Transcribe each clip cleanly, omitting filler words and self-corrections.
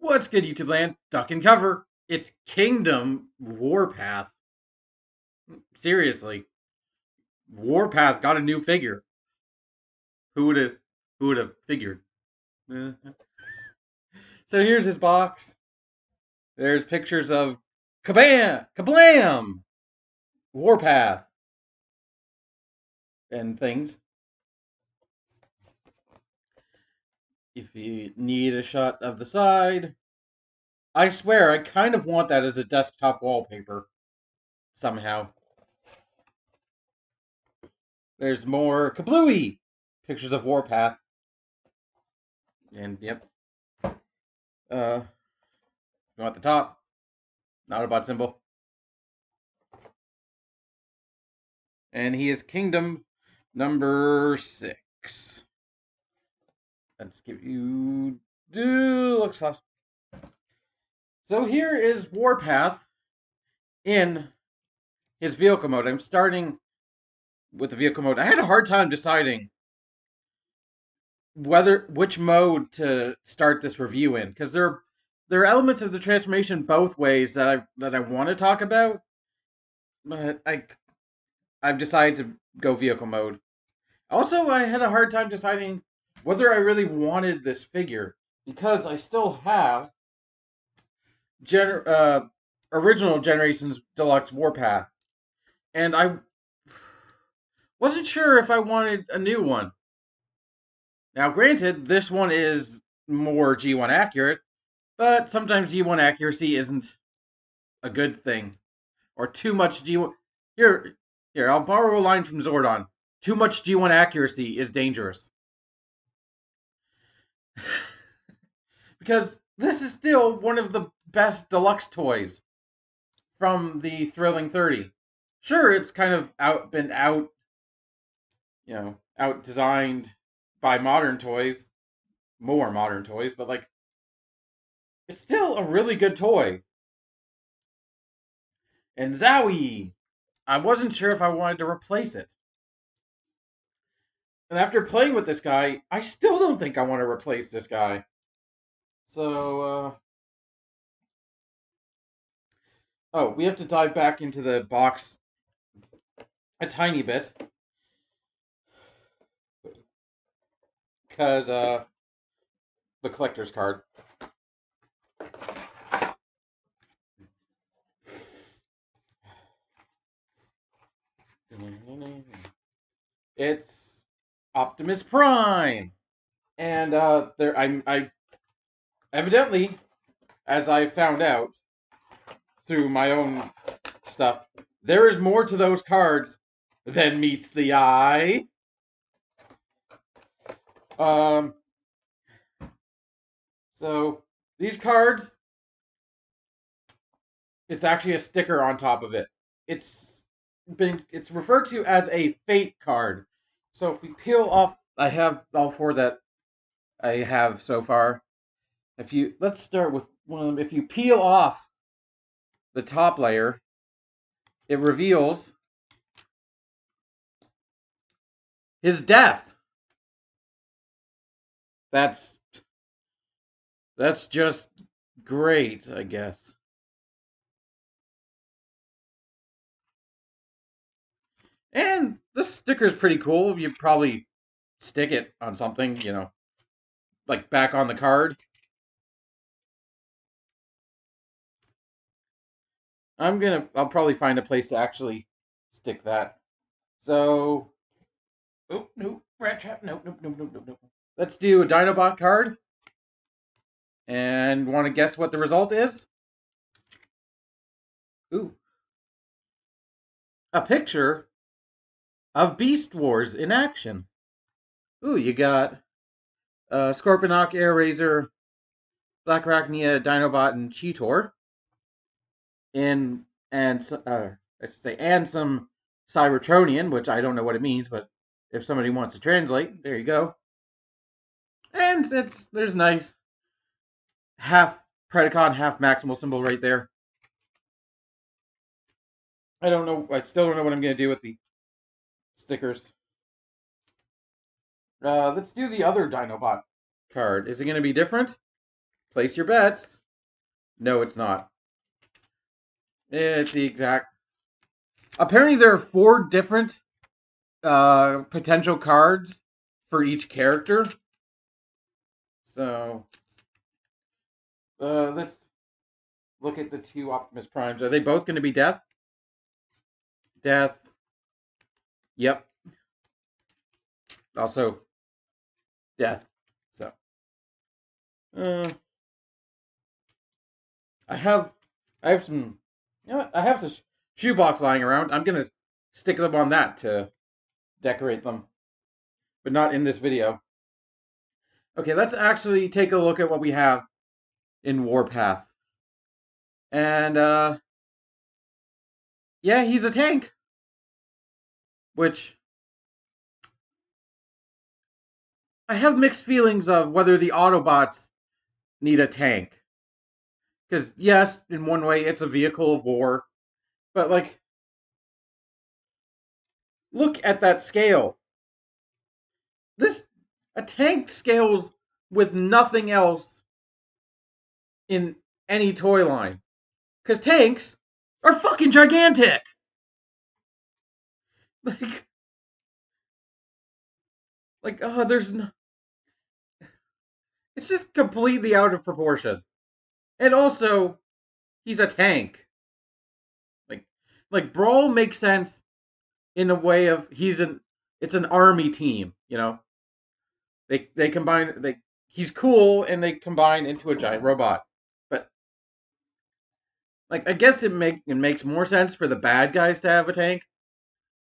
What's good, YouTube land? Duck and cover. It's Kingdom Warpath. Seriously, Warpath got a new figure. Who would have? Who would have figured? So here's his box. There's pictures of Kablam, Warpath, and things. If you need a shot of the side, I swear I kind of want that as a desktop wallpaper somehow. There's more Kablooey pictures of Warpath. And yep. You want the top? Not a bot symbol. And he is Kingdom number 6. Let's give you looks awesome. So here is Warpath in his vehicle mode. I'm starting with the vehicle mode. I had a hard time deciding which mode to start this review in, because there are elements of the transformation both ways that I want to talk about, but I've decided to go vehicle mode. Also, I had a hard time deciding whether I really wanted this figure, because I still have original Generations Deluxe Warpath, and I wasn't sure if I wanted a new one. Now, granted, this one is more G1 accurate, but sometimes G1 accuracy isn't a good thing, or too much G1. Here, I'll borrow a line from Zordon. Too much G1 accuracy is dangerous. Because this is still one of the best deluxe toys from the Thrilling 30. Sure, it's kind of been out designed by more modern toys, but like, it's still a really good toy. And Zowie, I wasn't sure if I wanted to replace it. And after playing with this guy, I still don't think I want to replace this guy. So, oh, we have to dive back into the box a tiny bit. Because, the collector's card. It's Optimus Prime. And, I evidently, as I found out through my own stuff, there is more to those cards than meets the eye. So these cards, it's actually a sticker on top of it. It's referred to as a fate card. So if we peel off, I have all 4 that I have so far. Let's start with one of them. If you peel off the top layer, it reveals his death. That's just great, I guess. And the sticker's pretty cool. You'd probably stick it on something, like back on the card. I'll probably find a place to actually stick that. So, oh, no, rat trap, no. Let's do a Dinobot card. And want to guess what the result is? Ooh. A picture of Beast Wars in action. Ooh, you got Scorponok, Air Razor, Black Arachnia, Dinobot, and Cheetor. And some Cybertronian, which I don't know what it means, but if somebody wants to translate, there you go. And there's nice half Predacon, half Maximal symbol right there. I still don't know what I'm going to do with the stickers. Let's do the other Dinobot card. Is it going to be different? Place your bets. No, it's not. It's the exact. Apparently, there are 4 different potential cards for each character. So, let's look at the 2 Optimus Primes. Are they both going to be death? Death. Yep. Also, death. So, I have some. You know what? I have this shoebox lying around. I'm gonna stick them on that to decorate them, but not in this video. Okay, let's actually take a look at what we have in Warpath. And yeah, he's a tank, which I have mixed feelings of whether the Autobots need a tank. Because yes, in one way, it's a vehicle of war, but like, look at that scale. A tank scales with nothing else in any toy line. Because tanks are fucking gigantic. Like, there's no. It's just completely out of proportion. And also, he's a tank. Like, Brawl makes sense in a way of it's an army team, you know. They combine he's cool and they combine into a giant robot. But like, I guess it makes more sense for the bad guys to have a tank,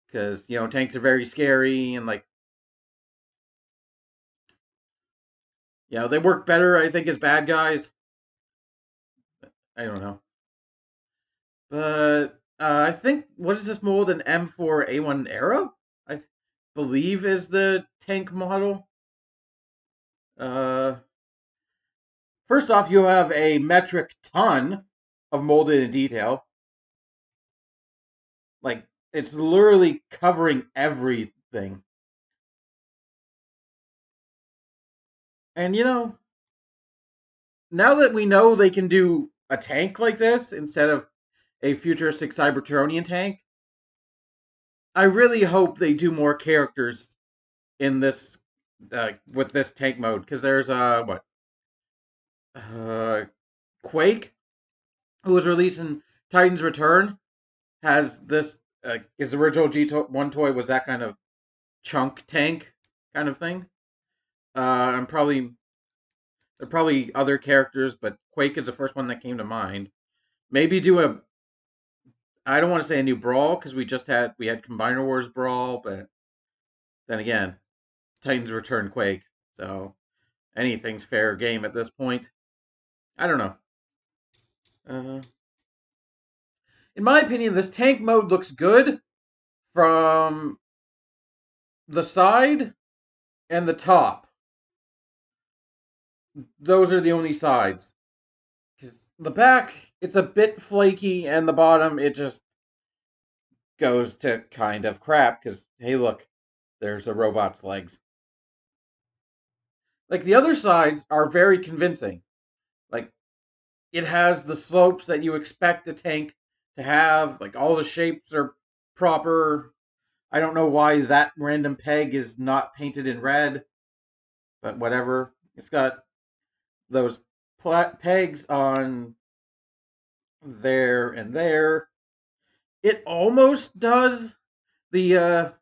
because you know tanks are very scary and like, you know, they work better, I think, as bad guys. I don't know, but I think, what is this mold, an M4A1 Arrow? I believe is the tank model. First off, you have a metric ton of molded in detail. Like, it's literally covering everything. And you know, now that we know they can do a tank like this instead of a futuristic Cybertronian tank, I really hope they do more characters in this with this tank mode, because there's Quake, who was released in Titan's Return, has this his original G1 toy was that kind of chunk tank kind of thing. And there are probably other characters, but Quake is the first one that came to mind. Maybe do I don't want to say a new Brawl, because we had Combiner Wars Brawl, but then again, Titans Return Quake, so anything's fair game at this point. I don't know. In my opinion, this tank mode looks good from the side and the top. Those are the only sides. Because the back, it's a bit flaky, and the bottom, it just goes to kind of crap, because, hey, look, there's a robot's legs. Like, the other sides are very convincing. Like, it has the slopes that you expect a tank to have. Like, all the shapes are proper. I don't know why that random peg is not painted in red, but whatever. It's got those pegs on there and there. It almost does the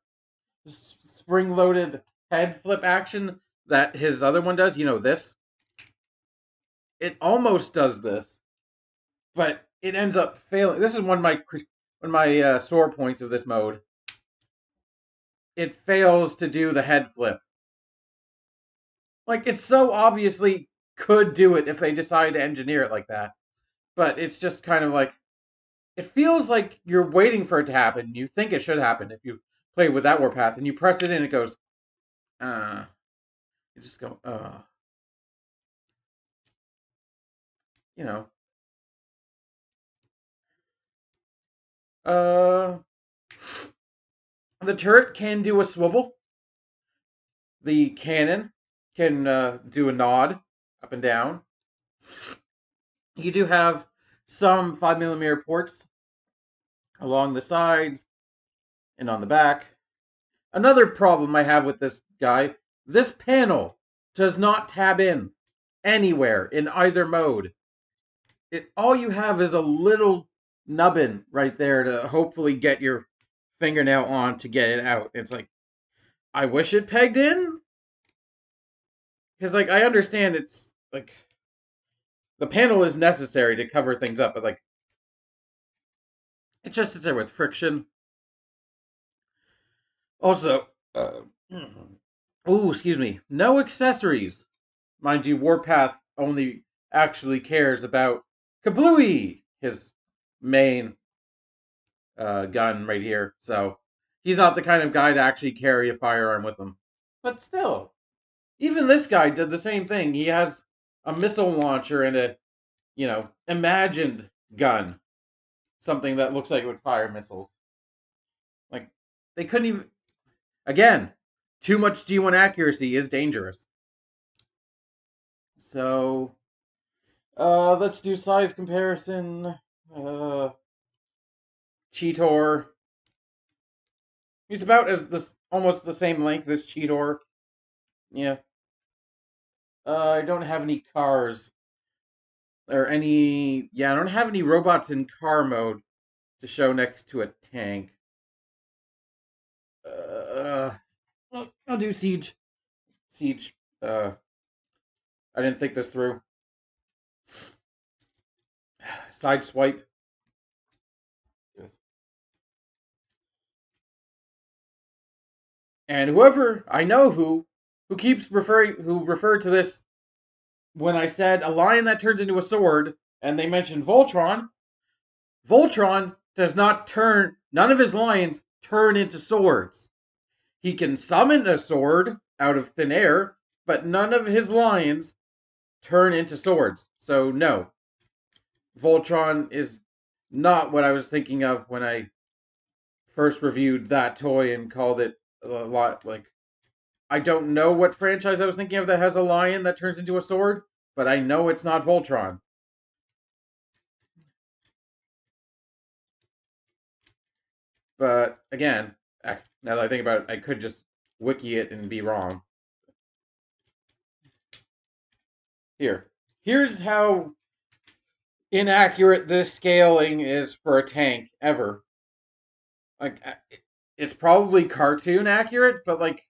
spring-loaded head flip action that his other one does. You know, this. It almost does this, but it ends up failing. This is one of my sore points of this mode. It fails to do the head flip. Like, it so obviously could do it if they decide to engineer it like that. But it's just kind of like, it feels like you're waiting for it to happen. You think it should happen if you play with that Warpath, and you press it and it goes, you just go, you know. The turret can do a swivel. The cannon can do a nod up and down. You do have some 5mm ports along the sides and on the back. Another problem I have with this guy, this panel does not tab in anywhere in either mode. All you have is a little nubbin right there to hopefully get your fingernail on to get it out. It's like, I wish it pegged in. Because, like, I understand it's, like, the panel is necessary to cover things up, but, like, it just sits there with friction. Also, excuse me, no accessories. Mind you, Warpath only actually cares about Kablooey, his main gun right here. So he's not the kind of guy to actually carry a firearm with him. But still, even this guy did the same thing. He has a missile launcher and a, imagined gun. Something that looks like it would fire missiles. Like, they couldn't even... Again, too much G1 accuracy is dangerous. So, let's do size comparison. Cheetor. He's about almost the same length as Cheetor. Yeah. I don't have any cars or any. Yeah, I don't have any robots in car mode to show next to a tank. I'll do siege. Siege. I didn't think this through. Side swipe. And whoever I know who referred to this when I said a lion that turns into a sword, and they mentioned Voltron. Voltron does not turn. None of his lions turn into swords. He can summon a sword out of thin air, but none of his lions turn into swords. So no, Voltron is not what I was thinking of when I first reviewed that toy and called it a lot. Like, I don't know what franchise I was thinking of that has a lion that turns into a sword, but I know it's not Voltron. But again, now that I think about it, I could just wiki it and be wrong. Here's how inaccurate this scaling is for a tank ever. Like, it's probably cartoon accurate, but like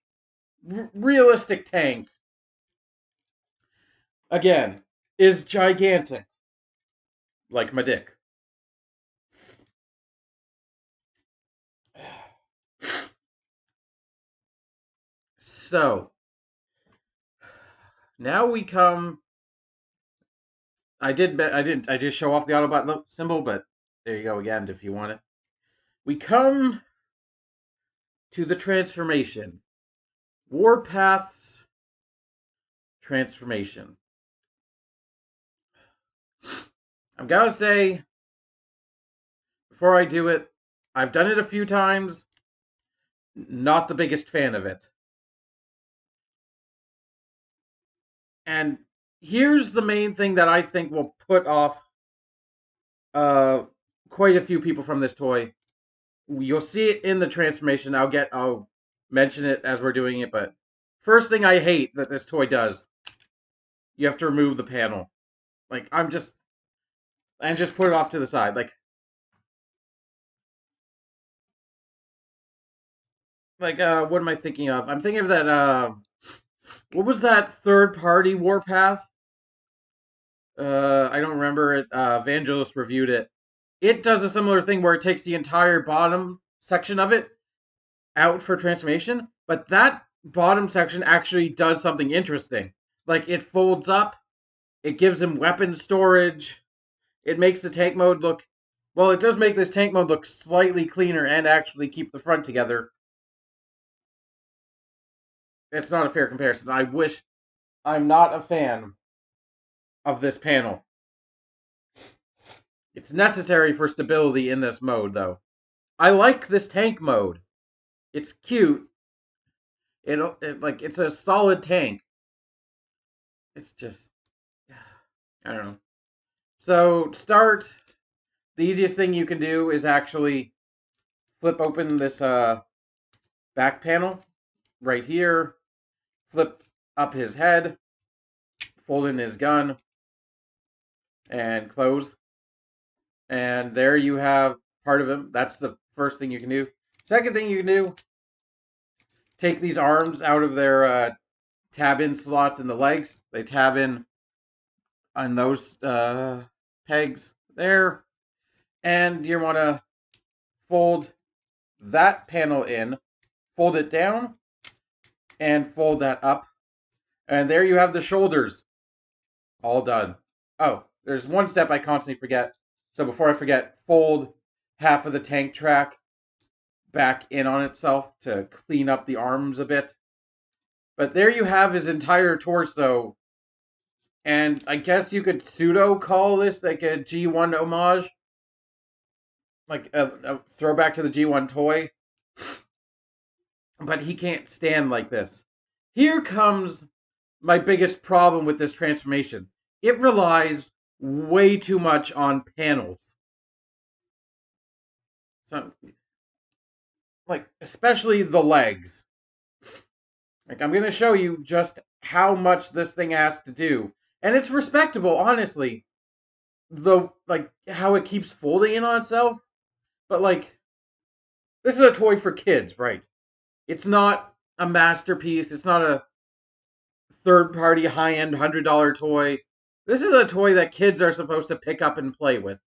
realistic tank, again, is gigantic, like my dick. So now we come. I just show off the Autobot symbol, but there you go again if you want it. We come to the transformation. Warpath's transformation. I'm gonna say, before I do it, I've done it a few times. Not the biggest fan of it. And here's the main thing that I think will put off quite a few people from this toy. You'll see it in the transformation. I'll mention it as we're doing it, but first thing I hate that this toy does, you have to remove the panel. Like, just put it off to the side. What am I thinking of? I'm thinking of that, what was that third-party Warpath? I don't remember it. Vangelis reviewed it. It does a similar thing where it takes the entire bottom section of it out for transformation, but that bottom section actually does something interesting. Like, it folds up, it gives him weapon storage, it makes the tank mode look... Well, it does make this tank mode look slightly cleaner and actually keep the front together. It's not a fair comparison. I'm not a fan of this panel. It's necessary for stability in this mode, though. I like this tank mode. It's cute. It's a solid tank. It's just... I don't know. So start. The easiest thing you can do is actually flip open this back panel right here. Flip up his head. Fold in his gun. And close. And there you have part of him. That's the first thing you can do. Second thing you can do, take these arms out of their tab-in slots in the legs. They tab in on those pegs there. And you want to fold that panel in, fold it down, and fold that up. And there you have the shoulders all done. Oh, there's one step I constantly forget. So before I forget, fold half of the tank track back in on itself to clean up the arms a bit. But there you have his entire torso. And I guess you could pseudo call this like a G1 homage. Like a throwback to the G1 toy. But he can't stand like this. Here comes my biggest problem with this transformation. It relies way too much on panels. So, like, especially the legs. Like, I'm going to show you just how much this thing has to do. And it's respectable, honestly. Like, how it keeps folding in on itself. But, like, this is a toy for kids, right? It's not a masterpiece. It's not a third-party, high-end, $100 toy. This is a toy that kids are supposed to pick up and play with.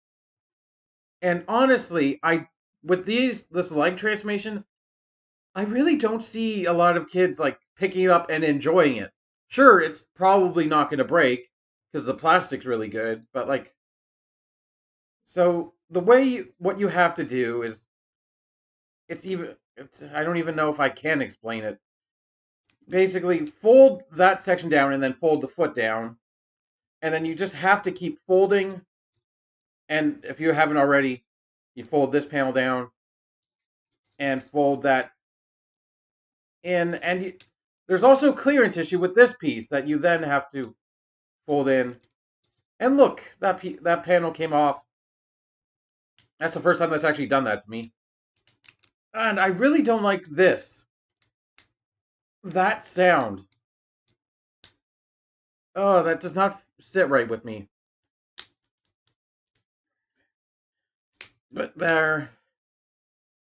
And honestly, with this leg transformation, I really don't see a lot of kids like picking it up and enjoying it. Sure, it's probably not going to break because the plastic's really good, but like, so what you have to do is, I don't even know if I can explain it. Basically, fold that section down and then fold the foot down, and then you just have to keep folding. And if you haven't already, you fold this panel down and fold that in, and there's also clearance issue with this piece that you then have to fold in. And look, that panel came off. That's the first time that's actually done that to me. And I really don't like this. That sound. Oh, that does not sit right with me. But there.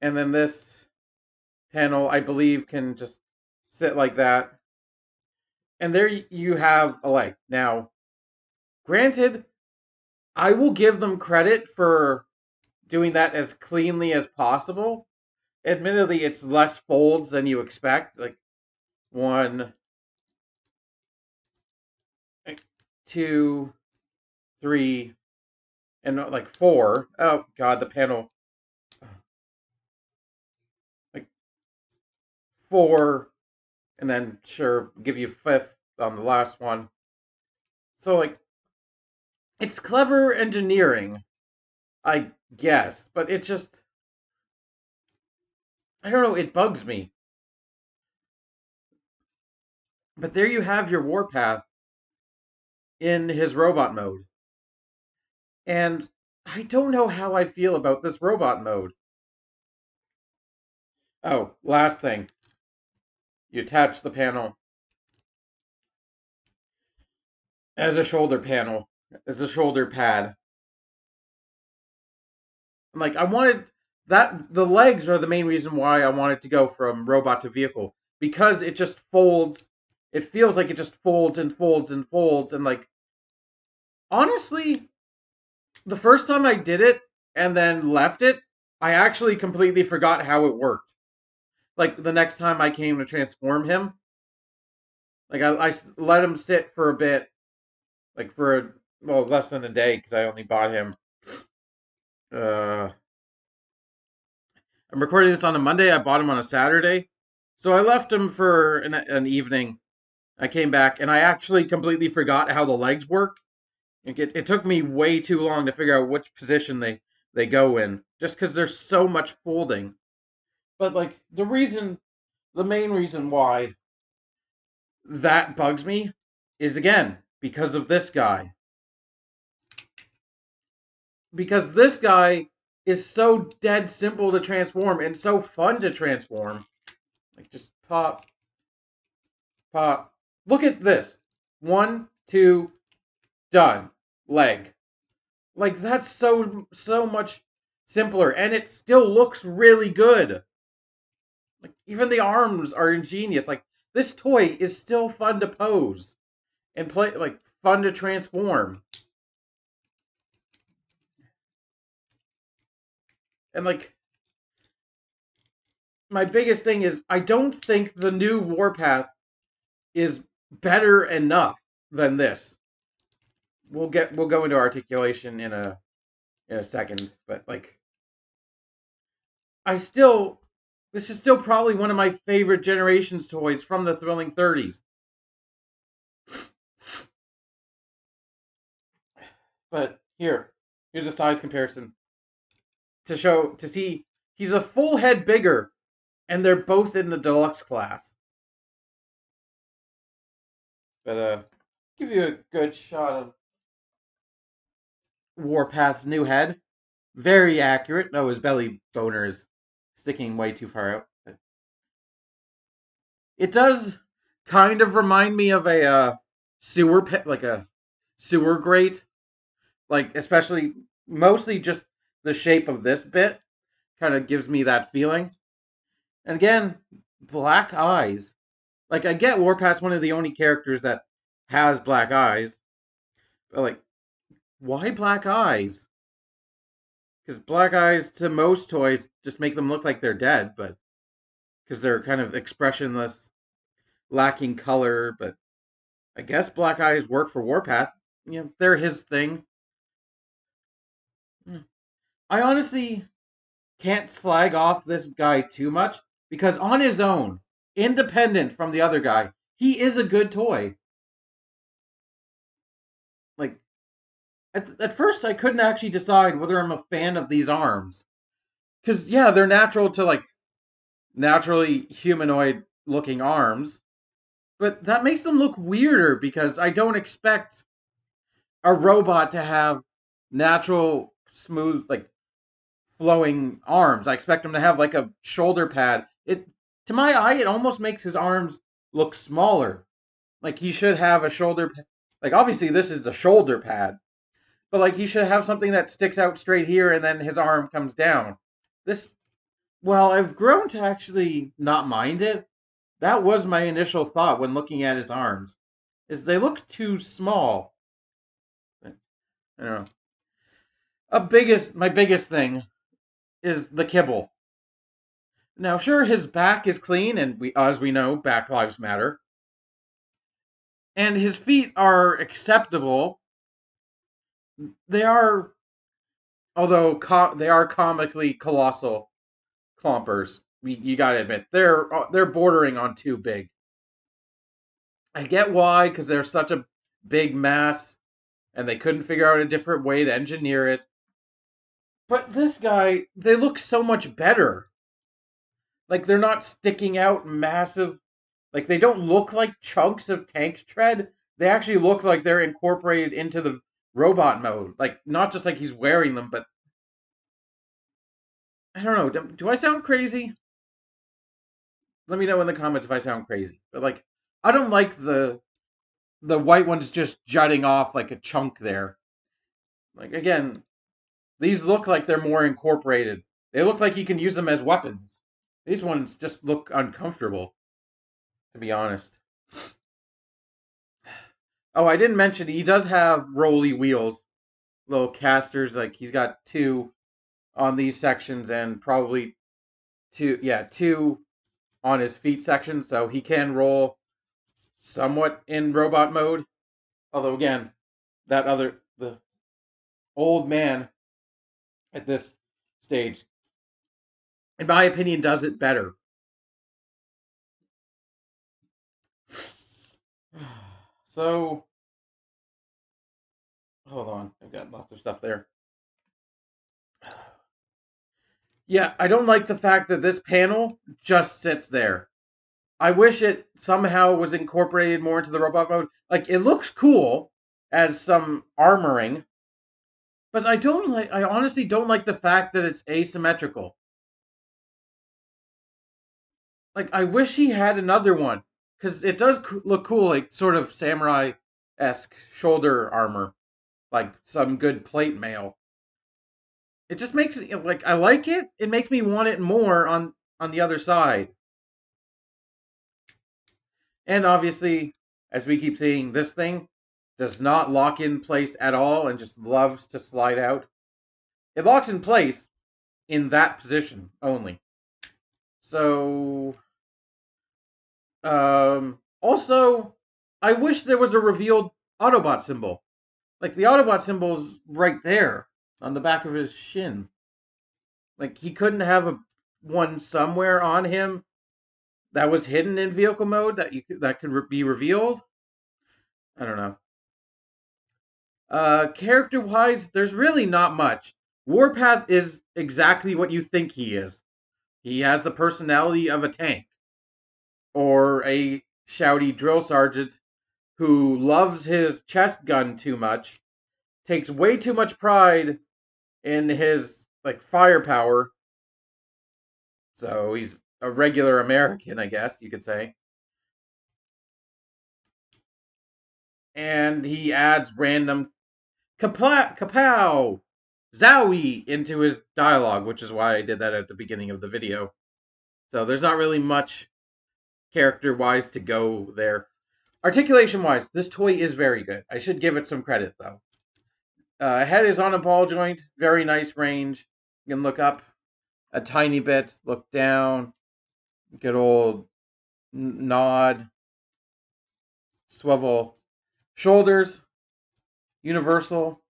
And then this panel, I believe, can just sit like that. And there you have a leg. Now, granted, I will give them credit for doing that as cleanly as possible. Admittedly, it's less folds than you expect. Like 1, 2, 3, and like 4. Oh God, the panel. Like 4, and then sure, give you 5th on the last one. So like, it's clever engineering, I guess, but it just, I don't know, it bugs me. But there you have your Warpath in his robot mode. And I don't know how I feel about this robot mode. Oh, last thing. You attach the panel as a shoulder panel, as a shoulder pad. Like, I wanted that, the legs are the main reason why I wanted to go from robot to vehicle. Because it just folds. It feels like it just folds and folds and folds. And like, honestly, the first time I did it and then left it, I actually completely forgot how it worked. Like the next time I came to transform him, like I let him sit for a bit, like for less than a day because I only bought him. I'm recording this on a Monday. I bought him on a Saturday, so I left him for an evening. I came back and I actually completely forgot how the legs work. It took me way too long to figure out which position they go in, just because there's so much folding. But like the main reason why that bugs me is again because of this guy. because this guy is so dead simple to transform and so fun to transform. Like just pop, pop. Look at this. 1, 2, done. Leg. Like that's so much simpler, and it still looks really good. Like even the arms are ingenious. Like this toy is still fun to pose and play, like fun to transform. And like my biggest thing is I don't think the new Warpath is better enough than this. We'll go into articulation in a second, but like I still this is still probably one of my favorite Generations toys from the thrilling 30s. But here's a size comparison to see he's a full head bigger, and they're both in the deluxe class. But give you a good shot of Warpath's new head. Very accurate. No, his belly boner is sticking way too far out. It does kind of remind me of a sewer pit, like a sewer grate, like especially mostly just the shape of this bit kind of gives me that feeling. And again, black eyes. Like I get Warpath's one of the only characters that has black eyes, but like, why black eyes? Because black eyes to most toys just make them look like they're dead, but because they're kind of expressionless, lacking color. But I guess black eyes work for Warpath. You know, they're his thing. I honestly can't slag off this guy too much because on his own, independent from the other guy, he is a good toy. Like at first I couldn't actually decide whether I'm a fan of these arms. Cuz yeah, they're natural to like naturally humanoid looking arms, but that makes them look weirder because I don't expect a robot to have natural smooth like flowing arms. I expect him to have like a shoulder pad. It to my eye, it almost makes his arms look smaller. Like he should have a shoulder. Like obviously this is the shoulder pad, but like he should have something that sticks out straight here, and then his arm comes down. This, well, I've grown to actually not mind it. That was my initial thought when looking at his arms, is they look too small. I don't know. My biggest thing is the kibble. Now, sure, his back is clean, and as we know, back lives matter. And his feet are acceptable. They are, although they are comically colossal clompers. You gotta admit, they're bordering on too big. I get why, because they're such a big mass, and they couldn't figure out a different way to engineer it. But this guy, they look so much better. Like they're not sticking out massive. Like they don't look like chunks of tank tread. They actually look like they're incorporated into the robot mode. Like not just like he's wearing them, but I don't know. Do I sound crazy? Let me know in the comments if I sound crazy. But like I don't like the white ones just jutting off like a chunk there. Like again, these look like they're more incorporated. They look like you can use them as weapons. These ones just look uncomfortable, to be honest. Oh, I didn't mention he does have rolly wheels, little casters. Like he's got two on these sections and probably two on his feet section, so he can roll somewhat in robot mode. Although again, the old man at this stage, in my opinion, does it better. So hold on, I've got lots of stuff there. Yeah, I don't like the fact that this panel just sits there. I wish it somehow was incorporated more into the robot mode. Like it looks cool as some armoring, But I honestly don't like the fact that it's asymmetrical. Like, I wish he had another one, because it does look cool, like sort of samurai-esque shoulder armor, like some good plate mail. It just makes it like I like it. It makes me want it more on the other side. And obviously, as we keep seeing, this thing does not lock in place at all and just loves to slide out. It locks in place in that position only. So, also, I wish there was a revealed Autobot symbol. Like the Autobot symbol's right there on the back of his shin. Like he couldn't have one somewhere on him that was hidden in vehicle mode that could be revealed. I don't know. Character wise, there's really not much. Warpath is exactly what you think he is. He has the personality of a tank or a shouty drill sergeant who loves his chest gun too much, takes way too much pride in his like firepower. So he's a regular American, I guess you could say. And he adds random kapow, zowie into his dialogue, which is why I did that at the beginning of the video. So there's not really much character-wise to go there. Articulation-wise, this toy is very good. I should give it some credit, though. Head is on a ball joint, very nice range. You can look up a tiny bit, look down, good old nod, swivel. Shoulders, universal.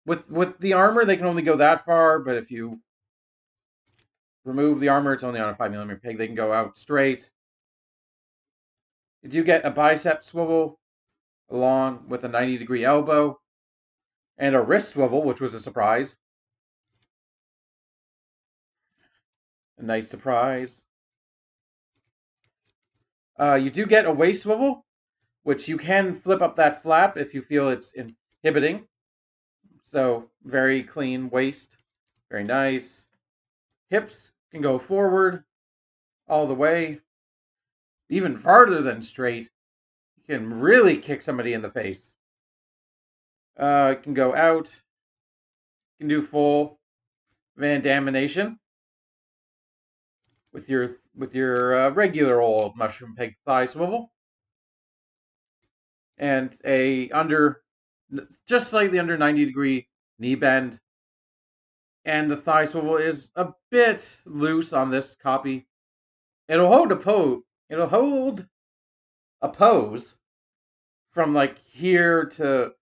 With the armor, they can only go that far, but if you remove the armor, it's only on a 5mm peg. They can go out straight. You do get a bicep swivel along with a 90-degree elbow and a wrist swivel, which was a surprise. A nice surprise. You do get a waist swivel, which you can flip up that flap if you feel it's inhibiting. So very clean waist, very nice. Hips can go forward all the way, even farther than straight. You can really kick somebody in the face. It can go out. You can do full Van Damination with your regular old mushroom peg thigh swivel, and just slightly under 90-degree knee bend. And the thigh swivel is a bit loose on this copy. It'll hold a pose. It'll hold a pose from like here to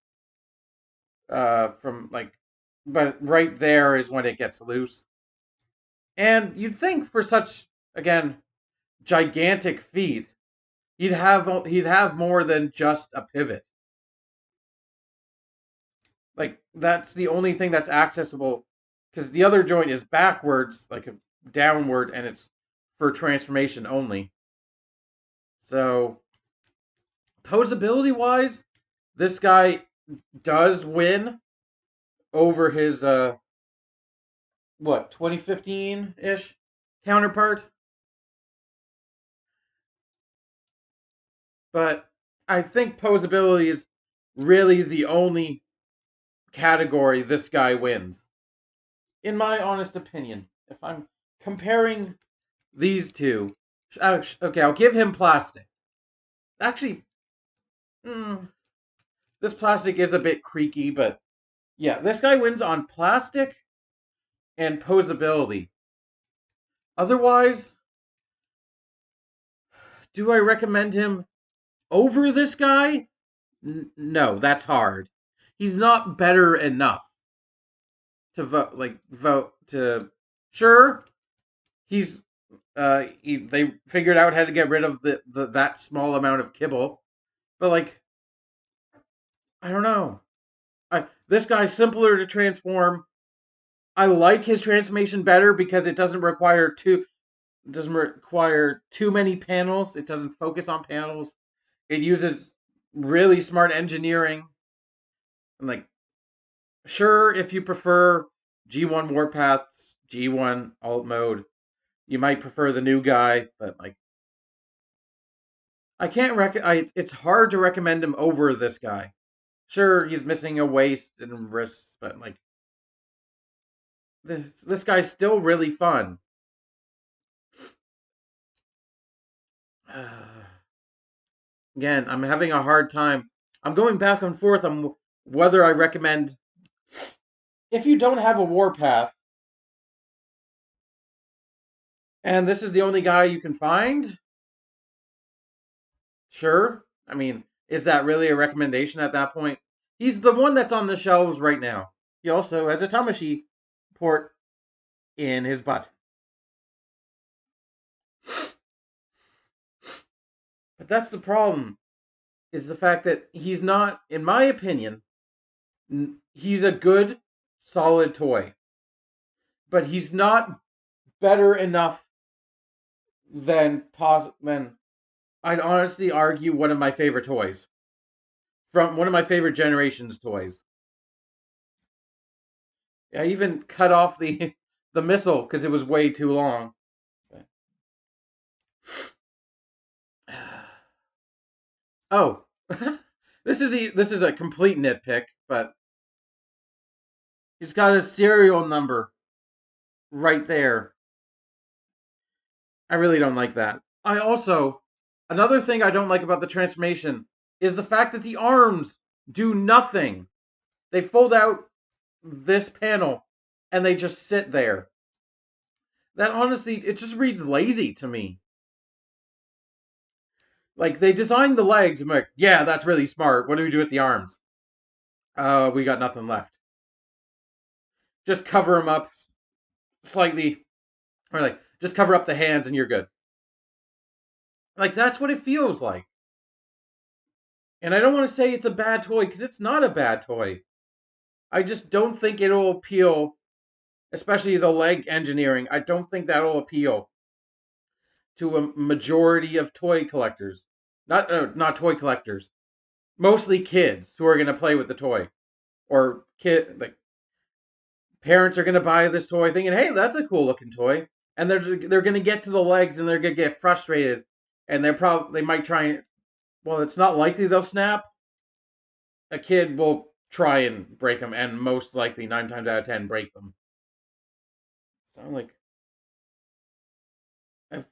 from like, but right there is when it gets loose. And you'd think for such, again, gigantic feet, he'd have more than just a pivot. Like that's the only thing that's accessible, because the other joint is backwards, like a downward, and it's for transformation only. So posability wise, this guy does win over his 2015-ish counterpart. But I think posability is really the only category this guy wins, in my honest opinion. If I'm comparing these two, okay, I'll give him plastic. Actually, this plastic is a bit creaky, but yeah, this guy wins on plastic and posability. Otherwise, do I recommend him over this guy? No, that's hard. He's not better enough to vote to. Sure, he's they figured out how to get rid of that small amount of kibble, but like, I don't know. This guy's simpler to transform. I like his transformation better because it doesn't require too many panels. It doesn't focus on panels. It uses really smart engineering and like Sure, if you prefer G1 Warpath's G1 alt mode, you might prefer the new guy, but like I can't it's hard to recommend him over this guy. Sure, he's missing a waist and wrists, but like this guy's still really fun. Again, I'm having a hard time. I'm going back and forth on whether I recommend. If you don't have a Warpath, and this is the only guy you can find, sure. I mean, is that really a recommendation at that point? He's the one that's on the shelves right now. He also has a Tamashi port in his butt. But that's the problem, is the fact that he's not, in my opinion, he's a good, solid toy. But he's not better enough than I'd honestly argue one of my favorite toys. From one of my favorite generations toys. I even cut off the the missile because it was way too long. Oh, this is a complete nitpick, but he's got a serial number right there. I really don't like that. I also Another thing I don't like about the transformation is the fact that the arms do nothing. They fold out this panel and they just sit there. That honestly, it just reads lazy to me. Like they designed the legs, I'm like, yeah, that's really smart. What do we do with the arms? We got nothing left. Just cover them up slightly, or like just cover up the hands and you're good. Like that's what it feels like. And I don't want to say it's a bad toy because it's not a bad toy. I just don't think it'll appeal, especially the leg engineering. I don't think that'll appeal to a majority of toy collectors. Not toy collectors. Mostly kids who are going to play with the toy, or like parents are going to buy this toy thinking, "Hey, that's a cool looking toy," and they're going to get to the legs and they're going to get frustrated, and they might try and well, it's not likely they'll snap. A kid will try and break them, and most likely 9 times out of 10 break them. So I'm like, I've,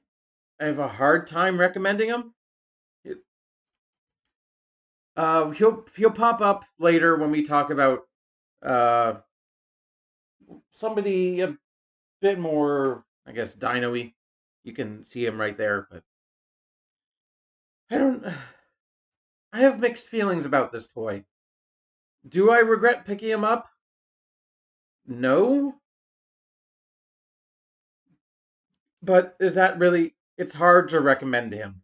I have a hard time recommending him. He'll pop up later when we talk about uh, somebody a bit more, I guess, dino-y. You can see him right there, but I don't. I have mixed feelings about this toy. Do I regret picking him up? No, but is that really? It's hard to recommend him,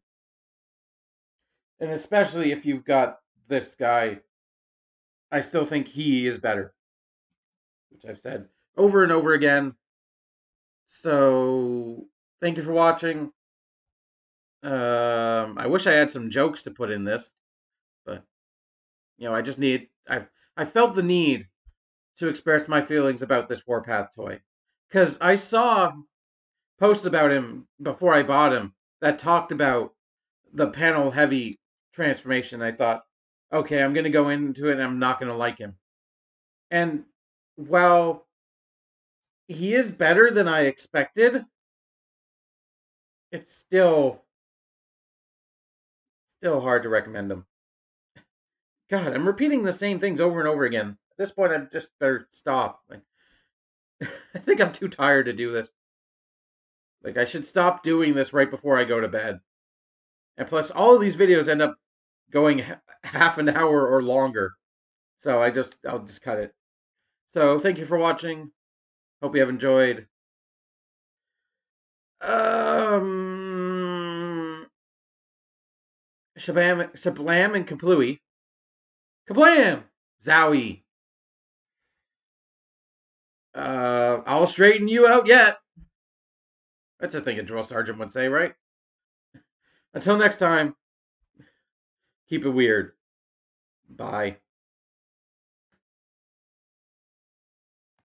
and especially if you've got this guy. I still think he is better, which I've said over and over again. So thank you for watching. I wish I had some jokes to put in this, but I just need. I felt the need to express my feelings about this Warpath toy because I saw posts about him before I bought him that talked about the panel heavy transformation. I thought, okay, I'm gonna go into it and I'm not gonna like him. And while he is better than I expected, it's still hard to recommend him. God, I'm repeating the same things over and over again. At this point, I just better stop. Like, I think I'm too tired to do this. Like, I should stop doing this right before I go to bed. And plus, all of these videos end up going half an hour or longer. So I'll just cut it. So thank you for watching. Hope you have enjoyed. Shablam and Kaplooey. Kablam! Zowie. I'll straighten you out yet. That's a thing a drill sergeant would say, right? Until next time, keep it weird. Bye.